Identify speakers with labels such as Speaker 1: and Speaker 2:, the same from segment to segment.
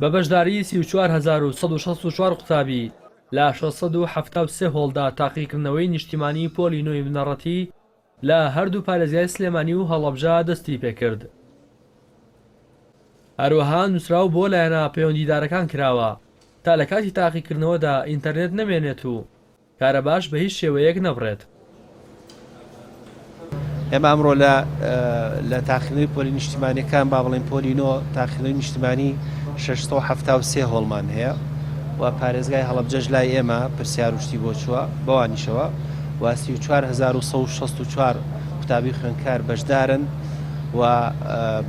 Speaker 1: بە بەشداری 34,164 قوتابی لە 673 هۆڵدا تاقیکردنەوەی نیشتیمانی پۆلی نوێی بنەڕەتی لە هەردوو پارێزگای سلێمانی و هەڵەبجە دەستی پێکرد. هەروەها نووسراو بۆ لایەنە پەیوەندیدارەکان کراوە تا لە کاتی تاقیکردنەوەدا ئینتەرنێت نەمێنێت و کارە باش بە هیچ شێوەیەک نەبڕێت.
Speaker 2: ئێمە ئەمڕۆ لە تاقیکردنەوەی پۆلی نیشتیمانیەکان با بڵێن پۆلی نۆ تاقیکردنەوەی نیشتیمانی 673 هۆڵمان هەیە و پارێزگای هەڵەبجەش لای ئێمە پرسیار وشتی بۆ چووە بەوانیشەوە و 34,164 قوتابی خوێندکار بەشدارن و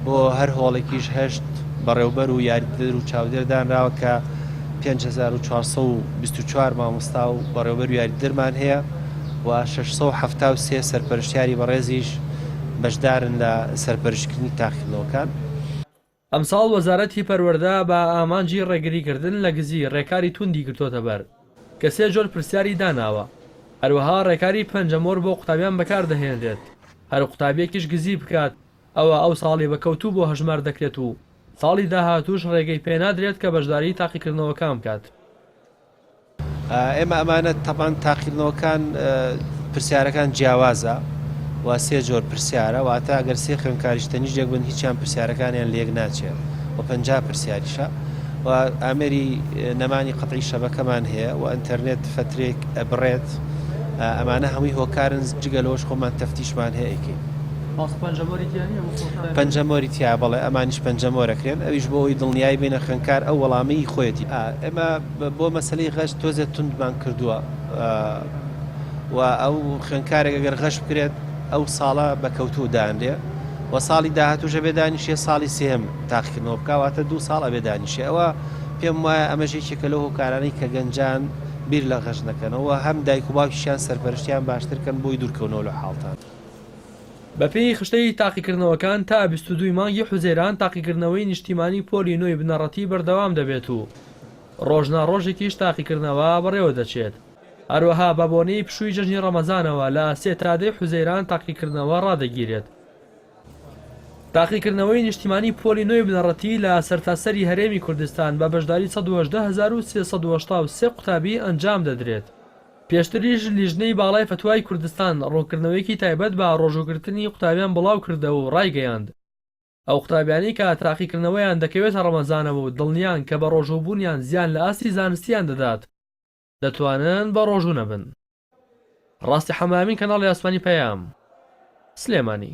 Speaker 2: بۆ هەر هۆڵێکیش هەشت بەڕێوەبەر و یاریدەر و چاودێردانراوە کە 5,424 مامۆستا و بەڕێوەبەر و یاریدەرمان هەیە و 673 سەرپەرشتیاری بەڕێزیش بەشدارن لە سەرپەرشتکردنی تاقیکردنەوەکان.
Speaker 1: ئەمساڵ وەزارەتی پەروەردە بە ئامانجی ڕێگریکردن لە گزی ڕێکاری توندی گرتوۆتە بەر کە 3 جۆر پرسیاری داناوە. هەروەها ڕێکاری پەنجەمۆر بۆ قوتابیان بەکاردەهێنرێت هەر قوتابیەکیش گزی بکات ئەو ساڵی بەکەوتوو بۆ هەژمار دەکرێت و ساڵی داهاتوش ڕێگەی پێنادرێت کە بەشداری تاقیکردنەوەکان بکات.
Speaker 2: ئێمە ئەمانە تەمان تاقیکردنەوەکان پرسیارەکان جیاوازە و 3 جۆر پرسیارە واتە ئەگەر 3 خوێندکاریش تەنیشتێک بن هیچیان پرسیارەکانیان لێک ناچێت و 50 پرسیاریشە و ئامێری نەمانی قەتعی شەبەکەمان هەیە و ئینتەرنێت فترێک ئەبڕێت. ئەمانە هەمووی هۆکارن جگەلەوەش خۆمان تەفتیشمان هەیەکی پەنجەمۆری تیا بەڵێ ئەمانیش پەنجەمۆرەکرێن ئەویش بۆ ئەوی دڵنیایی بینە خوێندکار ئەو وەڵامی خۆیەتی. ئێمە بۆ مەسلەی غەشت تۆزێ توندمان کردووە و ئەو خوێندکارێک ئەگەر غەش بکرێت ئەو ساڵە بەکەوتوو دانرێ و ساڵی داهاتووژە بێدانیشێ ساڵی سێم تاقیکردنەوە بکواتە 2 ساڵ ئەبێدانیشێ. ئەوە پێم وایە ئەمەژێکێکە لەو هۆکارانەی کە گەنجان بیر لە غەش نەکەنەوە هەم دایک و باوکیشیان سەرپەرشتیان باشترکەن بۆی دوورکەونەوە لە حاڵتان.
Speaker 1: بەپێی خشتەی تاقیکردنەوەکان تا 22 مانگی حوزەیران تاقیکردنەوەی نیشتیمانی پۆلی نوێی بنەڕەتی بەردەوام دەبێت و ڕۆژناڕۆژێکیش تاقیکردنەوە بەڕێوە دەچێت. هەروەها بە بۆنەی پشووی جەژنی ڕەمەزانەوە لە 3 تادەی حوزەیران تاقیکردنەوە ڕادەگیرێت. تاقیکردنەوەی نیشتیمانی پۆلی نوێی بنەڕەتی لە سەرتاسەری هەرێمی کوردستان بە بەشداری 118,373 قوتابی ئەنجام دەدرێت. پێشتریش لیژنەی باڵای فتوای کوردستان ڕوونکردنەوەیکی تایبەت بە ڕۆژوگرتنی قوتابیان بڵاو کردەوە و ڕایگەیاند ئەو قوتابیانی کە تاقیکردنەوەیان دەکەوێتە ڕەمەزانەوە و دڵنیان کە بە ڕۆژوبوونیان زیان لە ئاستی زانستیان دەدات دەتوانن بە ڕۆژوو نەبن. ڕاستی حەمامین کەناڵی ئاسمانی پەیام سلێمانی.